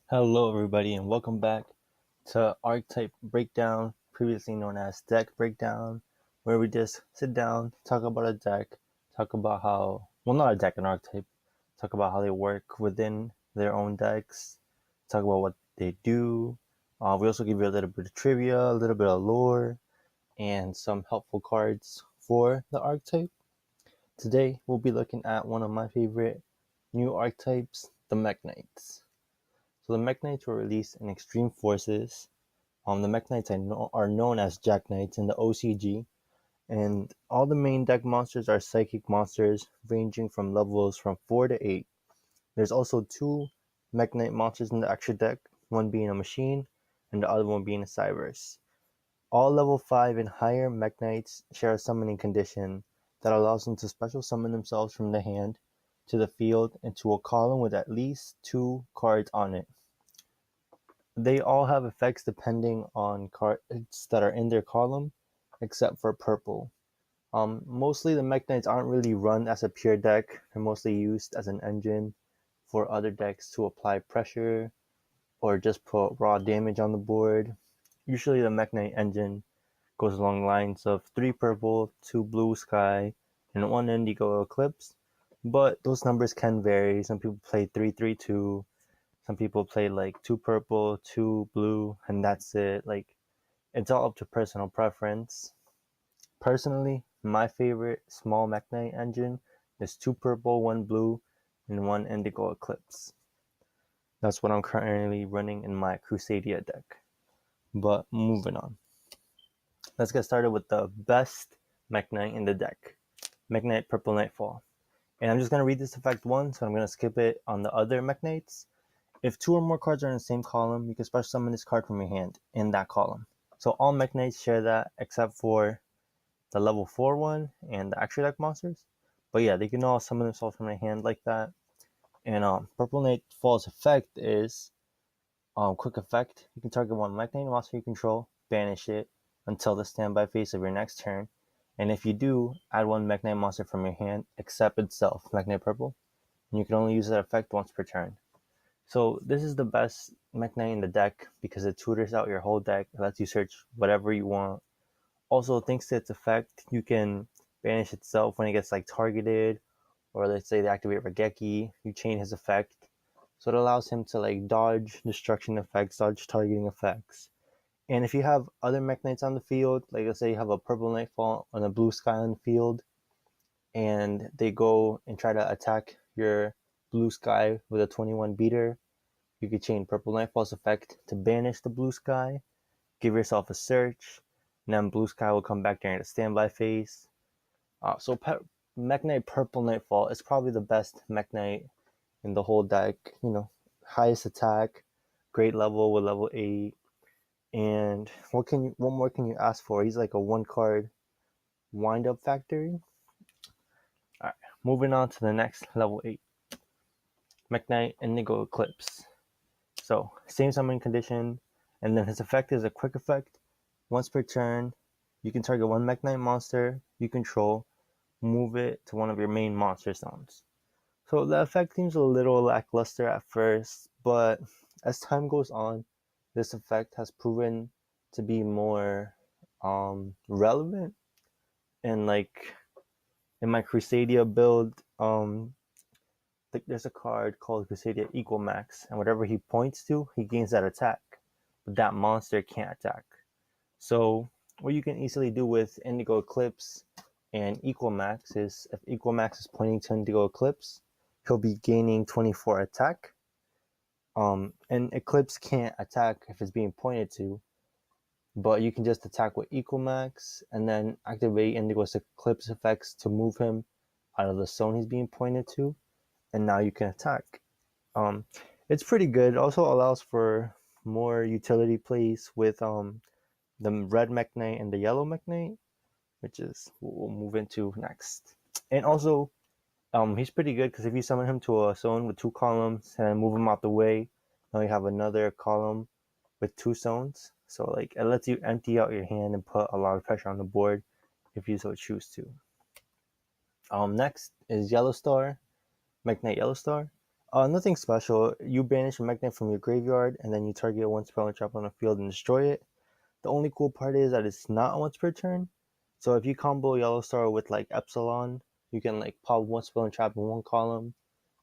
Hello everybody and welcome back to Archetype Breakdown, previously known as Deck Breakdown, where we just sit down, talk about a deck, talk about not a deck, an archetype, talk about how they work within their own decks, talk about what they do. We also give you a little bit of trivia, a little bit of lore, and some helpful cards for the archetype. Today we'll be looking at one of my favorite new archetypes, the Mekk-Knights. So the Mekk-Knights were released in Extreme Forces. The Mekk-Knights are known as Jack Knights in the OCG, and all the main deck monsters are psychic monsters ranging from levels from 4 to 8. There's also two Mekk-Knight monsters in the extra deck, one being a machine and the other one being a Cyberse. All level 5 and higher Mekk-Knights share a summoning condition that allows them to special summon themselves from the hand to the field into a column with at least 2 cards on it. They all have effects depending on cards that are in their column, except for purple. Mostly the Mekk-Knights aren't really run as a pure deck. They're mostly used as an engine for other decks to apply pressure or just put raw damage on the board. Usually the Mekk-Knight engine goes along the lines of 3 purple, 2 blue sky, and 1 indigo eclipse. But those numbers can vary. Some people play 3-3-2. Some people play like 2 purple, 2 blue, and that's it. Like, it's all up to personal preference. Personally, my favorite small Mekk-Knight engine is 2 purple, 1 blue, and 1 indigo eclipse. That's what I'm currently running in my Crusadia deck. But moving on. Let's get started with the best Mekk-Knight in the deck. Mekk-Knight Purple Nightfall. And I'm just going to read this effect once, so I'm going to skip it on the other Mekk-Knights. If 2 or more cards are in the same column, you can special summon this card from your hand in that column. So all Mekk-Knights share that except for the level 4 one and the extra deck monsters. But yeah, they can all summon themselves from their hand like that. And Purple Nightfall's effect is quick effect. You can target one Mekk-Knight monster you control, banish it until the standby phase of your next turn. And if you do, add one Mekk-Knight monster from your hand except itself, Mekk-Knight Purple. And you can only use that effect once per turn. So this is the best Mekk-Knight in the deck because it tutors out your whole deck. It lets you search whatever you want. Also, thanks to its effect, you can banish itself when it gets like targeted, or let's say they activate Regeki, you chain his effect. So it allows him to like dodge destruction effects, dodge targeting effects. And if you have other Mekk-Knights on the field, like let's say you have a Purple Nightfall and a Blue Sky on the field, and they go and try to attack your Blue Sky with a 21 beater, you could chain Purple Nightfall's effect to banish the Blue Sky, give yourself a search, and then Blue Sky will come back during the standby phase. Mekk-Knight Purple Nightfall is probably the best Mekk-Knight in the whole deck. You know, highest attack, great level with level 8. And what more can you ask for? He's like a 1-card wind-up factory. Alright, moving on to the next level 8. Mekk-Knight Indigo Eclipse. So, same summoning condition, and then his effect is a quick effect. Once per turn, you can target one Mekk-Knight monster you control, move it to one of your main monster zones. So the effect seems a little lackluster at first, but as time goes on, this effect has proven to be more relevant. And like in my Crusadia build, there's a card called Crusadia Equal Max, and whatever he points to, he gains that attack. But that monster can't attack. So what you can easily do with Indigo Eclipse and Equal Max is if Equal Max is pointing to Indigo Eclipse, he'll be gaining 24 attack. And Eclipse can't attack if it's being pointed to, but you can just attack with Equal Max and then activate Indigo Eclipse effects to move him out of the zone he's being pointed to, and now you can attack. It's pretty good. It also allows for more utility plays with the red Mekk-Knight and the yellow Mekk-Knight, which is what we'll move into next. And also, he's pretty good because if you summon him to a zone with 2 columns and move him out the way, now you have another column with 2 zones. So like it lets you empty out your hand and put a lot of pressure on the board if you so choose to. Next is Yellow Star, Mekk-Knight Yellow Star. Nothing special. You banish a Mekk-Knight from your graveyard, and then you target one spell and trap on the field and destroy it. The only cool part is that it's not once per turn. So if you combo Yellow Star with like Epsilon, you can like pop one spell and trap in one column,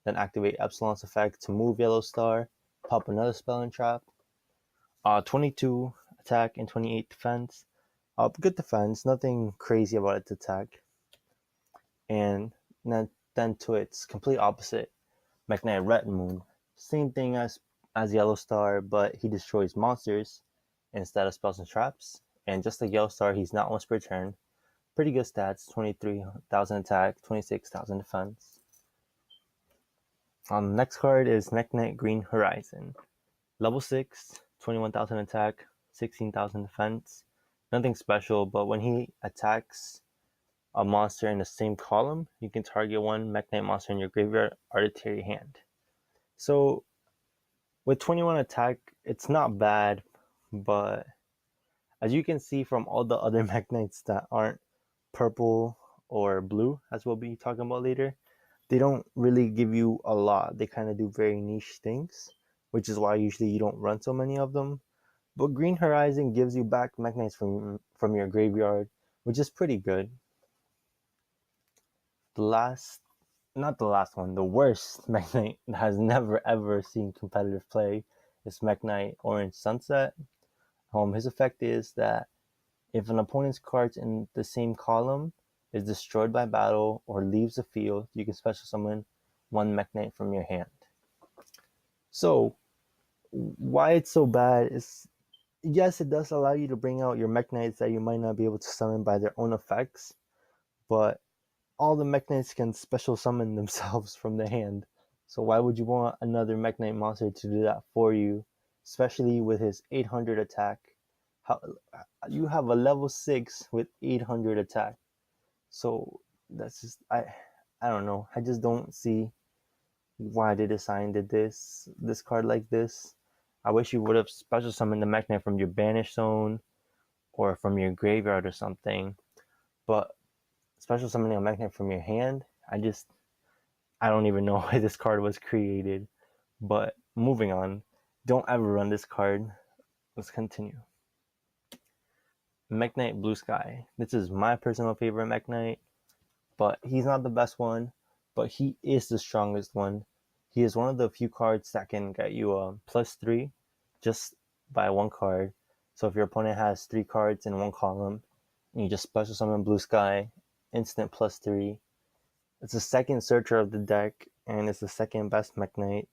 then activate Epsilon's effect to move Yellow Star, pop another spell and trap. 22 attack and 28 defense. Good defense, nothing crazy about its attack. And then to its complete opposite, Mekk-Knight Red Moon. Same thing as Yellow Star, but he destroys monsters instead of spells and traps. And just like Yellow Star, he's not once per turn. Pretty good stats, 23,000 attack, 26,000 defense. The next card is Mekk-Knight Green Horizon. Level 6, 21,000 attack, 16,000 defense. Nothing special, but when he attacks a monster in the same column, you can target one Mekk-Knight monster in your graveyard, archetype hand. So with 21 attack, it's not bad, but as you can see from all the other Mekk-Knights that aren't purple or blue, as we'll be talking about later, they don't really give you a lot. They kind of do very niche things, which is why usually you don't run so many of them. But Green Horizon gives you back Mekk-Knights from your graveyard, which is pretty good. The worst Mekk-Knight that has never ever seen competitive play is Mekk-Knight Orange Sunset. His effect is that if an opponent's card in the same column is destroyed by battle or leaves the field, you can special summon one Mekk-Knight from your hand. So, why it's so bad is, yes, it does allow you to bring out your Mekk-Knights that you might not be able to summon by their own effects, but all the Mekk-Knights can special summon themselves from the hand. So why would you want another Mekk-Knight monster to do that for you, especially with his 800 attack? You have a level 6 with 800 attack. So that's just, I don't know. I just don't see why they designed this card like this. I wish you would have special summoned the Mekk-Knight from your banish zone or from your graveyard or something. But special summoning a Mekk-Knight from your hand, I don't even know why this card was created. But moving on, don't ever run this card. Let's continue. Mekk-Knight Blue Sky. This is my personal favorite Mekk-Knight, but he's not the best one, but he is the strongest one. He is one of the few cards that can get you a +3 just by one card. So if your opponent has 3 cards in one column, and you just special summon Blue Sky, instant +3. It's the second searcher of the deck, and it's the second best Mekk-Knight.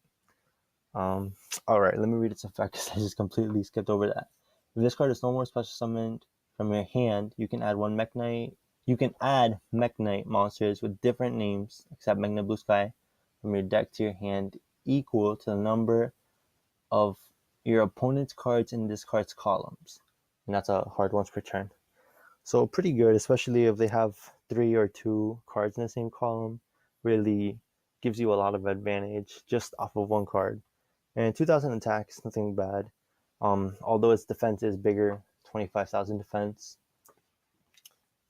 Alright, let me read its effect because I just completely skipped over that. If this card is no more special summoned from your hand, you can add one Mekk-Knight. You can add Mekk-Knight monsters with different names, except Mekk-Knight Blue Sky, from your deck to your hand, equal to the number of your opponent's cards in this card's columns. And that's a hard once per turn. So pretty good, especially if they have 3 or 2 cards in the same column. Really gives you a lot of advantage just off of one card. And 2,000 attack is nothing bad. Although its defense is bigger, 25,000 defense.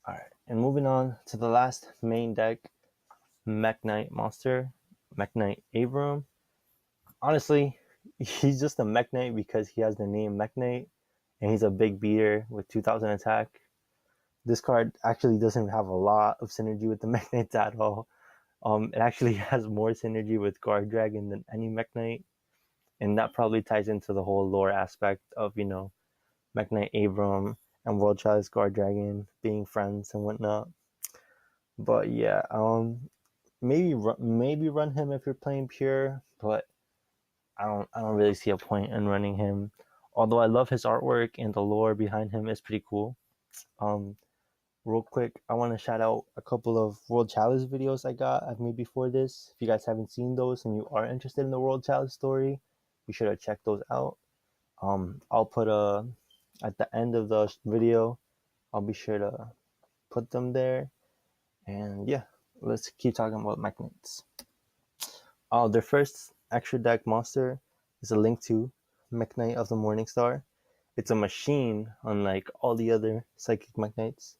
Alright, and moving on to the last main deck, Mekk-Knight monster, Mekk-Knight Avram. Honestly, he's just a Mekk-Knight because he has the name Mekk-Knight, and he's a big beater with 2,000 attack. This card actually doesn't have a lot of synergy with the Mekk-Knights at all. It actually has more synergy with Guard Dragon than any Mekk-Knight, and that probably ties into the whole lore aspect of, Mekk-Knight Avram and World Chalice Guard Dragon being friends and whatnot. But yeah, maybe run him if you're playing pure, but I don't really see a point in running him. Although I love his artwork and the lore behind him is pretty cool. Real quick, I want to shout out a couple of World Chalice videos I've made before this. If you guys haven't seen those and you are interested in the World Chalice story, you should have checked those out. I'll put at the end of the video, I'll be sure to put them there. And yeah, let's keep talking about Mekk-Knights. Their first extra deck monster is a Link 2 Mekk-Knight of the Morningstar. It's a machine, unlike all the other Psychic Mekk-Knights.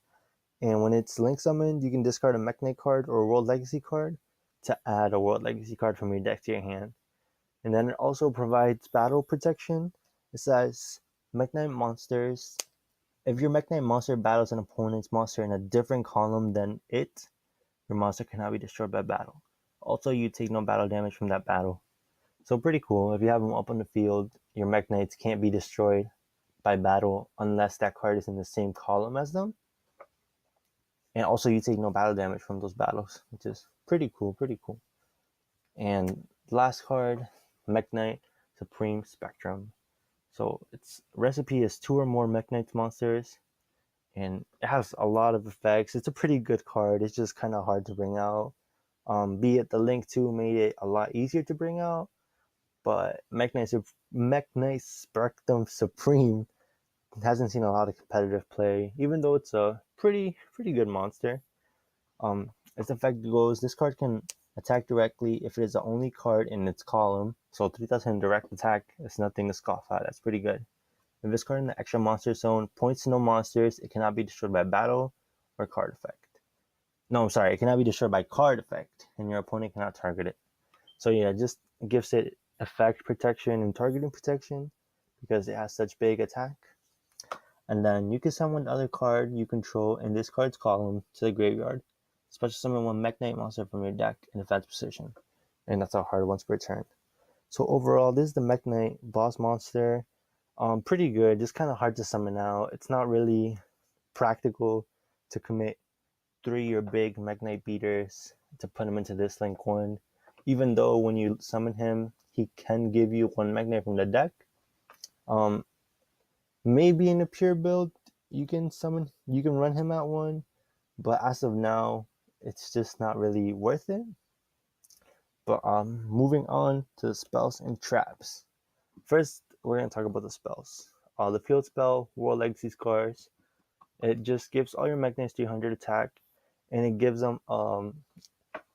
And when it's Link summoned, you can discard a Mekk-Knight card or a World Legacy card to add a World Legacy card from your deck to your hand. And then it also provides battle protection. It says Mekk-Knight monsters. If your Mekk-Knight monster battles an opponent's monster in a different column than it, your monster cannot be destroyed by battle. Also, you take no battle damage from that battle. So pretty cool. If you have them up on the field, your Mekk-Knights can't be destroyed by battle unless that card is in the same column as them. And also you take no battle damage from those battles, which is pretty cool. And the last card, Mekk-Knight Supreme Spectrum. So its recipe is 2 or more Mekk-Knights monsters, and it has a lot of effects. It's a pretty good card. It's just kind of hard to bring out. Be it the Link 2 made it a lot easier to bring out, but Mekk-Knight Spectrum Supreme hasn't seen a lot of competitive play, even though it's a pretty good monster. Its effect goes, this card can attack directly if it is the only card in its column. So 3000 direct attack is nothing to scoff at. That's pretty good. If this card in the extra monster zone points to no monsters, it cannot be destroyed by battle or card effect. No, I'm sorry, it cannot be destroyed by card effect, and your opponent cannot target it. So yeah, it just gives it effect protection and targeting protection because it has such big attack. And then you can summon the other card you control in this card's column to the graveyard. Special summon one Mekk-Knight monster from your deck in defense position. And that's how hard once per turn. So overall, this is the Mekk-Knight boss monster. Pretty good, just kind of hard to summon out. It's not really practical to commit 3 or big Mekk-Knight beaters to put him into this Link 1. Even though when you summon him, he can give you 1 Mekk-Knight from the deck. Maybe in a pure build, you can run him at 1, but as of now, it's just not really worth it. But moving on to the spells and traps. First, we're going to talk about the spells. The field spell, World Legacy Scars. It just gives all your Mekk-Knights 300 attack, and it gives them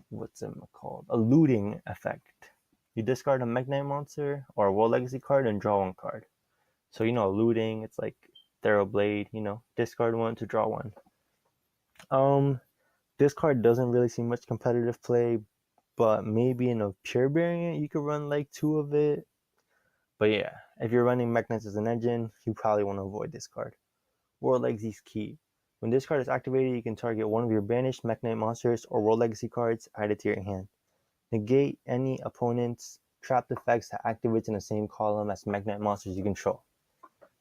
what's it called? A looting effect. You discard a Mekk-Knight monster or a World Legacy card and draw 1 card. So looting, it's like Blade, discard 1 to draw 1. This card doesn't really see much competitive play, but maybe in a pure variant you could run like 2 of it. But yeah, if you're running Mekk-Knights as an engine, you probably want to avoid this card. World Legacy's key. When this card is activated, you can target 1 of your banished Mekk-Knight monsters or World Legacy cards added to your hand. Negate any opponent's trapped effects that activates in the same column as Mekk-Knight monsters you control.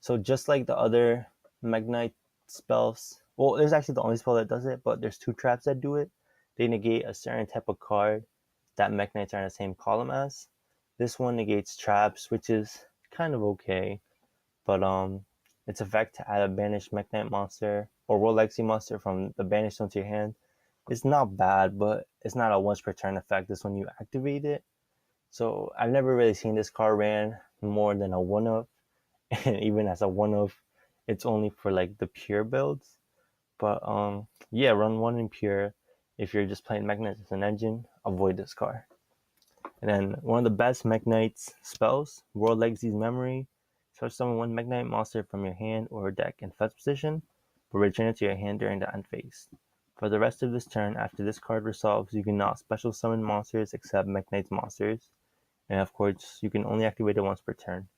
So just like the other Mekk-Knight spells, well, there's actually the only spell that does it, but there's 2 traps that do it. They negate a certain type of card that Mekk-Knights are in the same column as. This one negates traps, which is kind of okay, but its effect to add a banished Mekk-Knight monster or World Legacy monster from the banished zone to your hand is not bad, but it's not a once per turn effect. This when you activate it. So I've never really seen this card ran more than a 1-of, and even as a 1-of, it's only for like the pure builds. But yeah, run 1 in pure. If you're just playing Mekk-Knights as an engine, avoid this card. And then one of the best Mekk-Knights spells, World Legacy's Memory. Search summon 1 Mekk-Knight monster from your hand or deck in fetch position, but return it to your hand during the end phase. For the rest of this turn, after this card resolves, you cannot special summon monsters except Mekk-Knight's monsters. And of course, you can only activate it once per turn.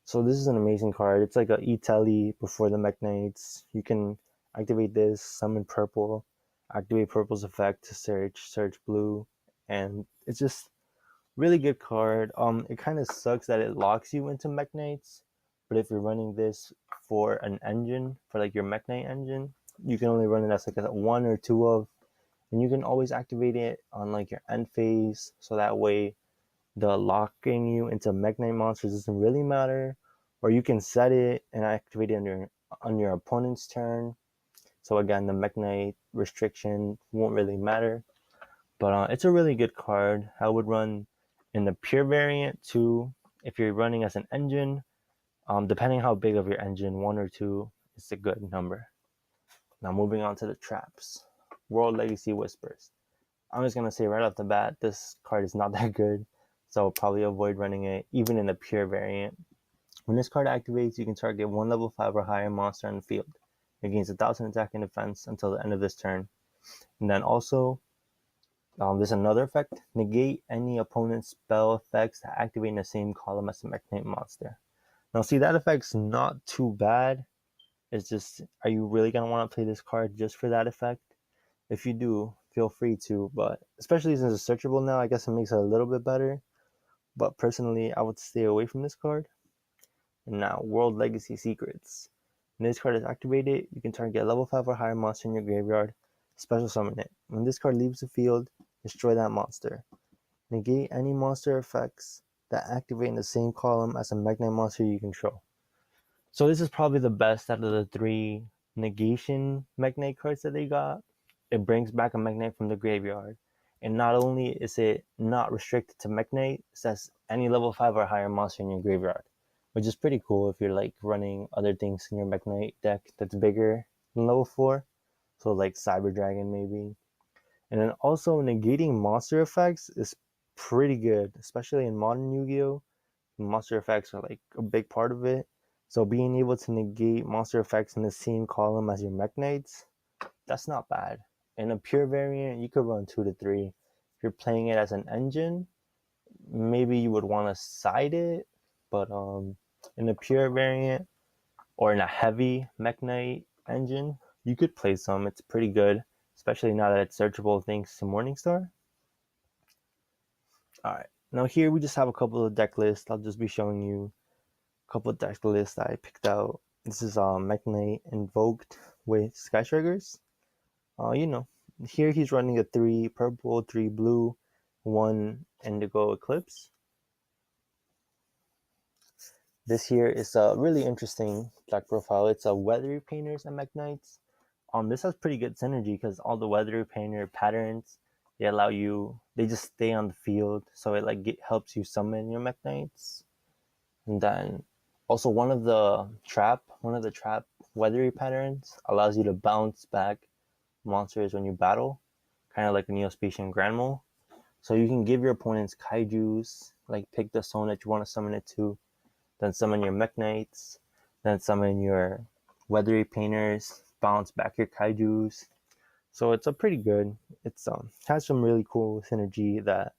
So this is an amazing card. It's like a E-Tele before the Mekk-Knights. You can activate this, summon purple, activate purple's effect to search blue, and it's just really good card. It kind of sucks that it locks you into Mekk-Knights, but if you're running this for an engine, for like your Mekk-Knight engine, you can only run it as like a 1 or 2 of, and you can always activate it on like your end phase, so that way the locking you into Mekk-Knight monsters doesn't really matter, or you can set it and activate it on your opponent's turn. So again, the Mekk-Knight restriction won't really matter, but it's a really good card. I would run in the pure variant too. If you're running as an engine, depending how big of your engine, 1 or 2 is a good number. Now moving on to the traps. World Legacy Whispers. I'm just going to say right off the bat, this card is not that good, so I'll probably avoid running it even in the pure variant. When this card activates, you can target 1 level 5 or higher monster on the field. It gains 1,000 attack and defense until the end of this turn. And then also, There's another effect. Negate any opponent's spell effects that activate in the same column as the Mekk-Knight monster. Now see, that effect's not too bad. It's just, are you really going to want to play this card just for that effect? If you do, feel free to, but especially since it's searchable now, I guess it makes it a little bit better. But personally, I would stay away from this card. And now, World Legacy Secrets. When this card is activated, you can target a level 5 or higher monster in your graveyard, special summon it. When this card leaves the field, destroy that monster. Negate any monster effects that activate in the same column as a Mekk-Knight monster you control. So this is probably the best out of the 3 negation Mekk-Knight cards that they got. It brings back a Mekk-Knight from the graveyard. And not only is it not restricted to Mekk-Knight, it says any level 5 or higher monster in your graveyard, which is pretty cool if you're like running other things in your Mekk-Knight deck that's bigger than level 4. So like Cyber Dragon maybe. And then also negating monster effects is pretty good, especially in modern Yu-Gi-Oh! Monster effects are like a big part of it. So being able to negate monster effects in the same column as your Mekk-Knights, that's not bad. In a pure variant, you could run 2 to 3. If you're playing it as an engine, maybe you would want to side it, but in a pure variant or in a heavy Mekk-Knight engine, you could play some. It's pretty good, especially now that it's searchable thanks to Morningstar. Alright, now here we just have a couple of deck lists. I'll just be showing you a couple of deck lists that I picked out. This is Mekk-Knight invoked with Sky Strikers. Here he's running a 3 purple, 3 blue, 1 indigo eclipse. This here is a really interesting deck profile. It's a Weather Painters and Mekk-Knights. This has pretty good synergy because all the Weather Painter patterns, they just stay on the field, so it helps you summon your Mekk-Knights. And then also one of the trap Weathery patterns allows you to bounce back monsters when you battle, kind of like a Neospatian Granmole. So you can give your opponents kaijus, like pick the zone that you want to summon it to, then summon your Mekk-Knights, then summon your Weathery Painters, bounce back your kaijus. So it's a pretty good. It's has some really cool synergy that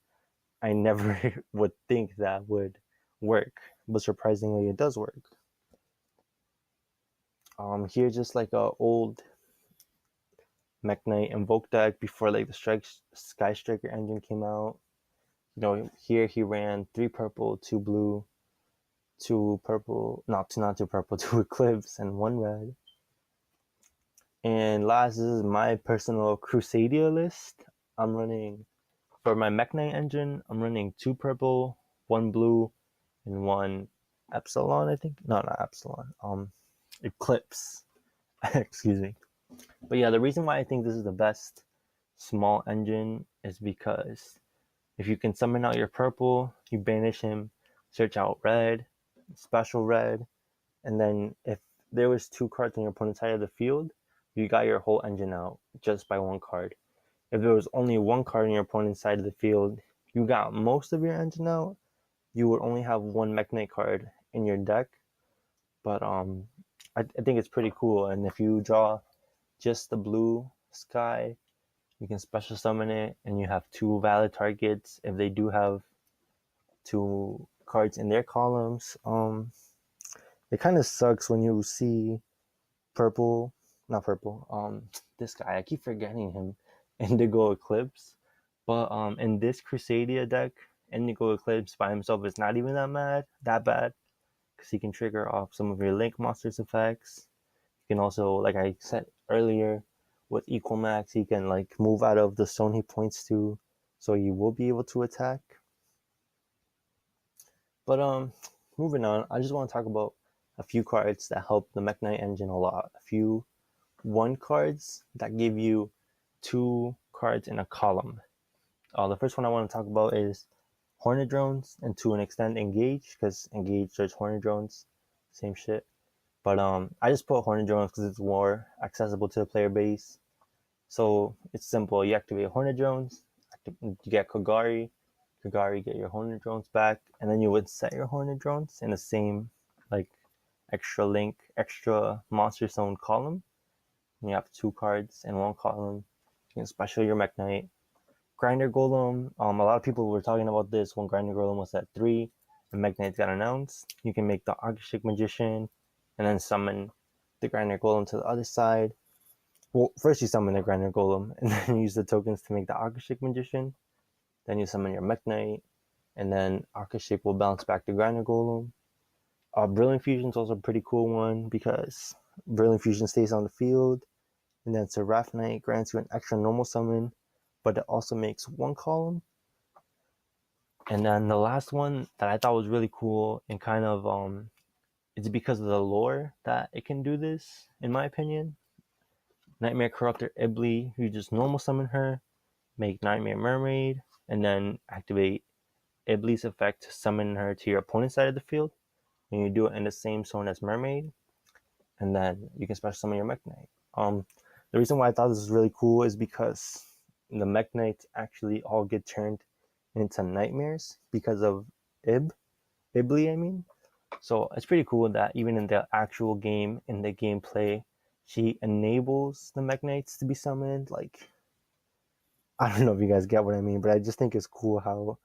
I never would think that would work, but surprisingly it does work. Here's just like a old Mekk-Knight Invoke deck before like the Sky Striker engine came out. Here he ran 3 purple, 2 blue, 2 purple, not 2 purple, 2 eclipse, and 1 red. And last, this is my personal Crusadia list. I'm running, for my Mekk-Knight engine, I'm running 2 purple, 1 blue, and 1 Epsilon, I think. No, not Epsilon. Eclipse. Excuse me. But yeah, the reason why I think this is the best small engine is because if you can summon out your purple, you banish him, search out red, special red, and then if there was 2 cards on your opponent's side of the field, you got your whole engine out just by 1 card. If there was only 1 card on your opponent's side of the field, you got most of your engine out. You would only have 1 Mekk-Knight card in your deck. But I think it's pretty cool. And if you draw just the blue sky, you can special summon it, and you have 2 valid targets if they do have 2 cards in their columns. It kind of sucks when you see this guy, I keep forgetting him, Indigo Eclipse. But in this Crusadia deck, Indigo Eclipse by himself is not even that bad, because he can trigger off some of your Link Monsters effects. You can also, like I said earlier, with Equal Max, he can like move out of the zone he points to, so you will be able to attack. But moving on, I just want to talk about a few cards that help the Mekk-Knight engine a lot. A few 1 cards that give you 2 cards in a column. The first one I want to talk about is Hornet Drones, and to an extent Engage, because Engage there's Hornet Drones, same shit. But I just put Hornet Drones because it's more accessible to the player base. So it's simple. You activate Hornet Drones, you get Kagari, get your Hornet Drones back, and then you would set your Hornet Drones in the same like extra monster zone column. And you have 2 cards in 1 column. You can special your Mekk-Knight. Grinder Golem, a lot of people were talking about this when Grinder Golem was at 3 and Mekk-Knights got announced. You can make the Archetype Magician and then summon the Grinder Golem to the other side. Well, first you summon the Grinder Golem and then use the tokens to make the Archetype Magician. Then you summon your Mekk-Knight and then Archetype will bounce back to Grinder Golem. Brilliant Fusion is also a pretty cool one because Brilliant Fusion stays on the field, and then Seraph Knight grants you an extra normal summon, but it also makes 1 column. And then the last one that I thought was really cool and kind of it's because of the lore that it can do this, in my opinion. Nightmare Corruptor Ibli, you just normal summon her, make Nightmare Mermaid, and then activate Ibli's effect to summon her to your opponent's side of the field. And you do it in the same zone as Mermaid, and then you can special summon your Mekk-Knight. The reason why I thought this was really cool is because the Mekk-Knights actually all get turned into nightmares because of Ibli, I mean. So it's pretty cool that even in the actual game, in the gameplay, she enables the Mekk-Knights to be summoned. Like, I don't know if you guys get what I mean, but I just think it's cool how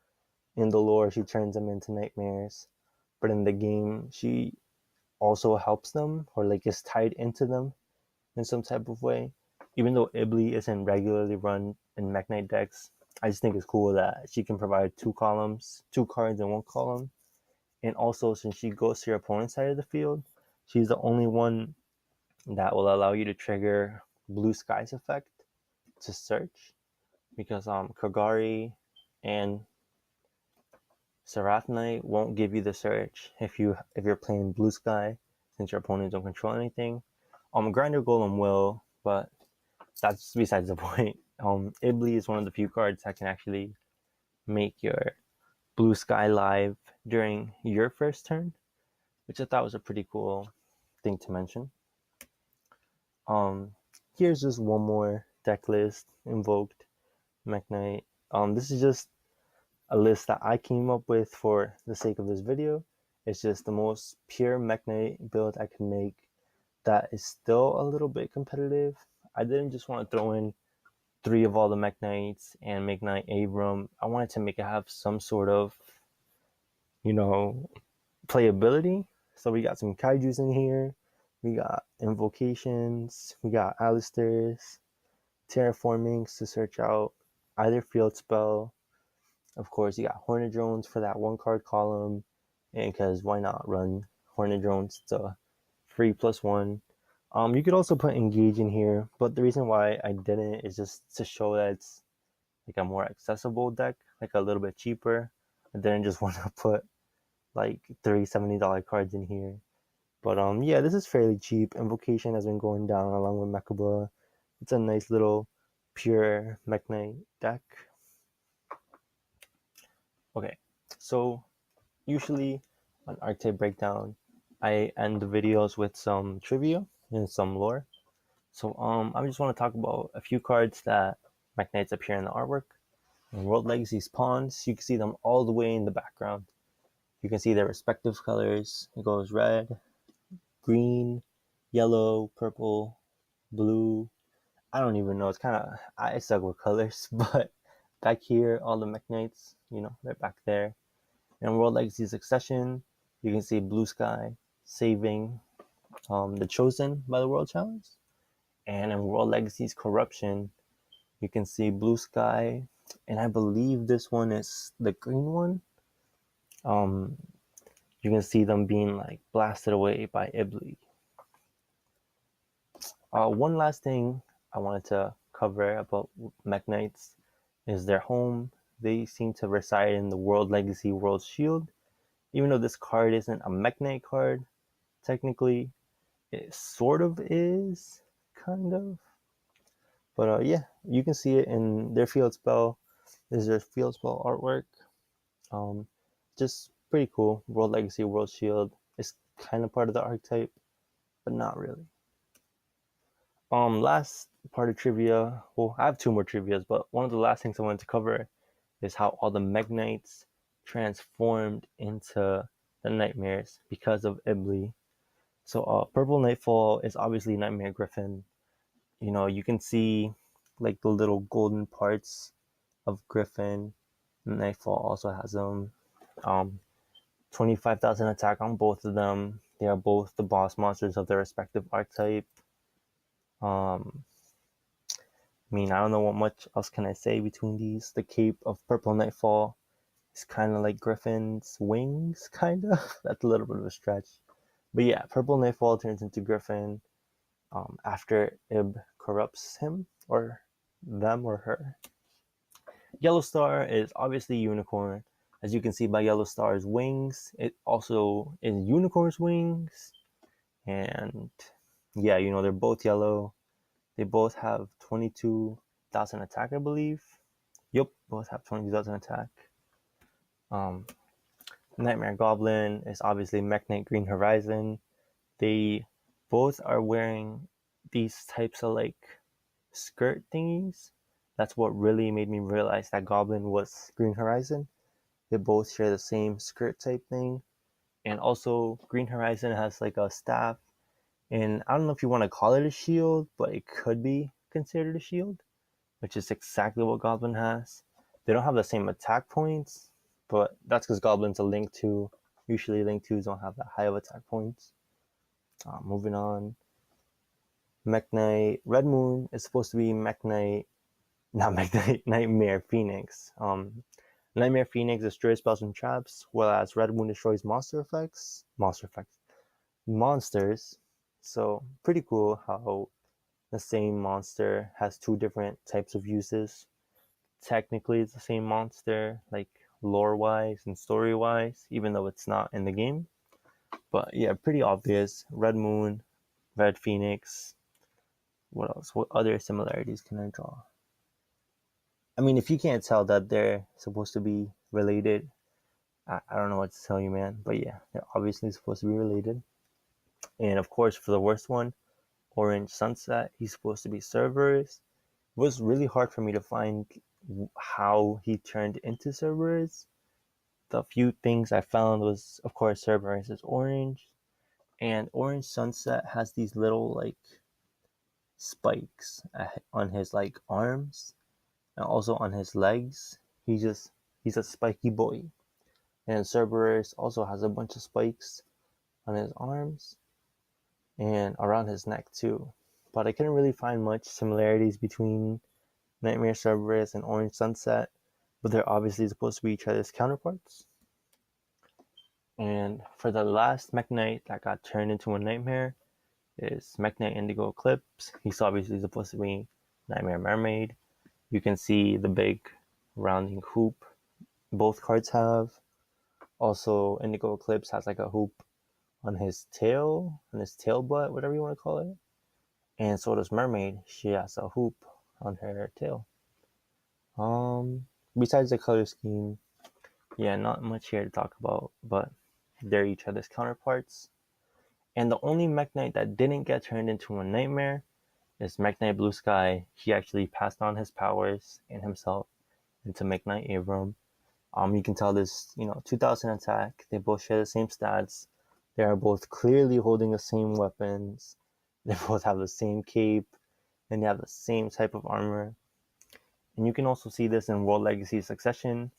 in the lore she turns them into nightmares, but in the game she also helps them or like is tied into them in some type of way. Even though Ibli isn't regularly run in Mekk-Knight decks, I just think it's cool that she can provide 2 columns, 2 cards in 1 column. And also, since she goes to your opponent's side of the field, she's the only one that will allow you to trigger Blue Skies effect to search, because Kagari and Seraph Knight won't give you the search if you're playing Blue Sky, since your opponents don't control anything. Grinder Golem will, but that's besides the point. Ibli is one of the few cards that can actually make your Blue Sky live during your first turn, which I thought was a pretty cool thing to mention. Here's just one more deck list: Invoked, Mekk-Knight. This is just a list that I came up with for the sake of this video. It's just the most pure Mekk-Knight build I can make that is still a little bit competitive. I didn't just want to throw in 3 of all the Mekk-Knights and make Knight Abram. I wanted to make it have some sort of, playability. So we got some Kaijus in here. We got Invocations. We got Alistairs. Terraformings to search out either field spell. Of course, you got Hornet Drones for that 1 card column. And because why not run Hornet Drones to free +1. You could also put Engage in here, but the reason why I didn't is just to show that it's like a more accessible deck, like a little bit cheaper. I didn't just want to put like $30-$70 cards in here. But yeah, this is fairly cheap. Invocation has been going down along with Mekaba. It's a nice little pure Mekk-Knight deck. Okay, so usually on Archetype Breakdown, I end the videos with some trivia and some lore. So I just want to talk about a few cards that Mekk-Knights appear in the artwork. In World Legacy's pawns, you can see them all the way in the background. You can see their respective colors. It goes red, green, yellow, purple, blue. I don't even know. It's kind of, I suck with colors, but back here, all the Mekk-Knights, they're back there. In World Legacy Succession, you can see Blue Sky saving the Chosen by the World Challenge. And in World Legacy's Corruption, you can see Blue Sky, and I believe this one is the green one. You can see them being like blasted away by Ibli. One last thing I wanted to cover about Mekk-Knights is their home. They seem to reside in the World Legacy World Shield. Even though this card isn't a Mekk-Knight card, technically, it sort of is, kind of. But yeah, you can see it in their field spell. This is their field spell artwork. Just pretty cool. World Legacy World Shield is kind of part of the archetype, but not really. Last part of trivia. Well, I have 2 more trivias, but one of the last things I wanted to cover is how all the Mekk-Knights transformed into the nightmares because of Ibli. So Purple Nightfall is obviously Nightmare Griffin. You can see like the little golden parts of Griffin. Nightfall also has them. 25,000 attack on both of them. They are both the boss monsters of their respective archetype. I mean, I don't know what much else can I say between these. The cape of Purple Nightfall is kind of like Griffin's wings, kind of. That's a little bit of a stretch. But yeah, Purple Nightfall turns into Griffin after Ib corrupts him, or them, or her. Yellow Star is obviously Unicorn. As you can see by Yellow Star's wings, it also is Unicorn's wings. And yeah, you know, they're both yellow. They both have 22,000 attack, I believe. Yep, both have 22,000 attack. Nightmare Goblin is obviously Mekk-Knight Green Horizon. They both are wearing these types of like skirt thingies. That's what really made me realize that Goblin was Green Horizon. They both share the same skirt type thing. And also, Green Horizon has like a staff. And I don't know if you want to call it a shield, but it could be considered a shield, which is exactly what Goblin has. They don't have the same attack points, but that's because Goblin's a Link 2. Usually Link 2s don't have that high of attack points. Moving on. Mekk-Knight Red Moon is supposed to be Mekk-Knight, not Mekk-Knight, Nightmare Phoenix. Nightmare Phoenix destroys spells and traps, whereas Red Moon destroys monsters. So pretty cool how the same monster has two different types of uses. Technically, it's the same monster, like lore-wise and story-wise, even though it's not in the game. But yeah, pretty obvious. Red Moon, Red Phoenix. What else? What other similarities can I draw? I mean, if you can't tell that they're supposed to be related, I don't know what to tell you, man. But yeah, they're obviously supposed to be related. And of course, for the worst one, Orange Sunset, he's supposed to be Cerberus. It was really hard for me to find how he turned into Cerberus. The few things I found was, of course, Cerberus is orange. And Orange Sunset has these little, like, spikes on his, like, arms. And also on his legs. He's a spiky boy. And Cerberus also has a bunch of spikes on his arms and around his neck too. But I couldn't really find much similarities between Nightmare Cerberus and Orange Sunset, but they're obviously supposed to be each other's counterparts. And for the last Mekk-Knight that got turned into a nightmare is Mekk-Knight Indigo Eclipse. He's obviously supposed to be Nightmare Mermaid. You can see the big rounding hoop both cards have. Also, Indigo Eclipse has like a hoop on his tail butt, whatever you want to call it. And so does Mermaid. She has a hoop on her tail. Besides the color scheme, yeah, not much here to talk about, but they're each other's counterparts. And the only Mekk-Knight that didn't get turned into a nightmare is Mekk-Knight Blue Sky. He actually passed on his powers and himself into Mekk-Knight Abram. You can tell this, 2000 attack. They both share the same stats. They are both clearly holding the same weapons. They both have the same cape, and they have the same type of armor. And you can also see this in World Legacy Succession.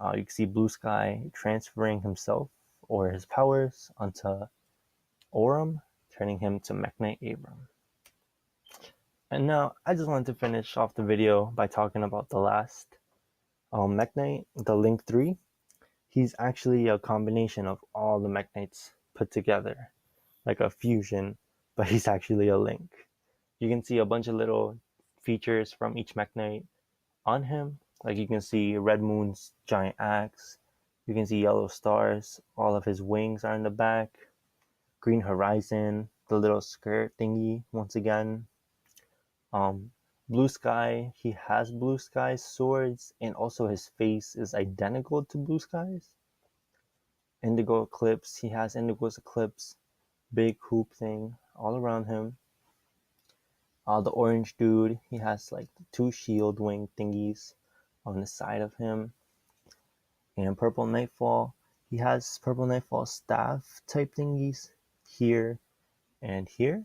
You can see Blue Sky transferring himself or his powers onto Oram, turning him to Mekk-Knight Abram. And now, I just wanted to finish off the video by talking about the last Mekk-Knight, the Link 3. He's actually a combination of all the Mekk-Knights put together, like a fusion, but he's actually a Link. You can see a bunch of little features from each Mekk-Knight on him. Like you can see Red Moon's giant axe. You can see Yellow Star's, all of his wings are in the back. Green Horizon, the little skirt thingy, once again. Blue Sky, he has Blue Sky's swords, and also his face is identical to Blue Sky's. Indigo Eclipse, he has Indigo's Eclipse, big hoop thing all around him. The orange dude, he has like the two shield wing thingies on the side of him. And Purple Nightfall, he has Purple Nightfall staff type thingies here and here.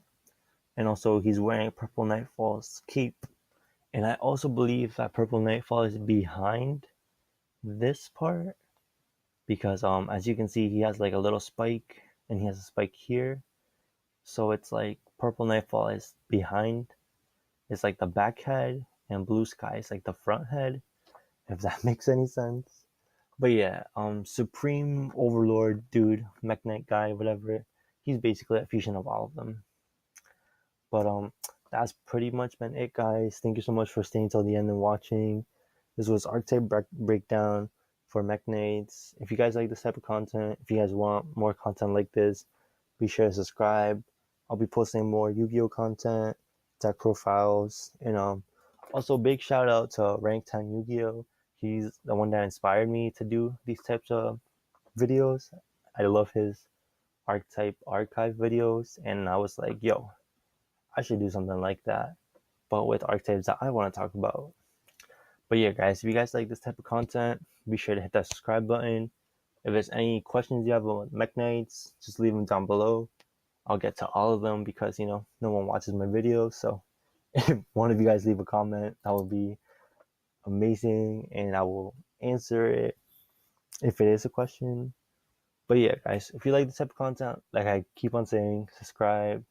And also he's wearing Purple Nightfall's cape. And I also believe that Purple Nightfall is behind this part because as you can see, he has like a little spike and he has a spike here. So it's like Purple Nightfall is behind. It's like the back head and Blue Sky is like the front head, if that makes any sense. But yeah, Supreme Overlord dude, Mekk-Knight guy, whatever. He's basically a fusion of all of them. But that's pretty much been it, guys. Thank you so much for staying till the end and watching. This was Archetype breakdown for Mekk-Knights. If you guys like this type of content, if you guys want more content like this, be sure to subscribe. I'll be posting more YuGiOh content, deck profiles, and also big shout out to Rank 10 YuGiOh. He's the one that inspired me to do these types of videos. I love his Archetype archive videos, and I was like, yo, I should do something like that, but with archetypes that I want to talk about. But yeah, guys, if you guys like this type of content, be sure to hit that subscribe button. If there's any questions you have about Mekk-Knights, just leave them down below. I'll get to all of them because, no one watches my videos. So if one of you guys leave a comment, that would be amazing. And I will answer it if it is a question. But yeah, guys, if you like this type of content, like I keep on saying, subscribe.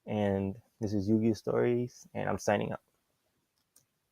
And this is YuGiOh Stories, and I'm signing out.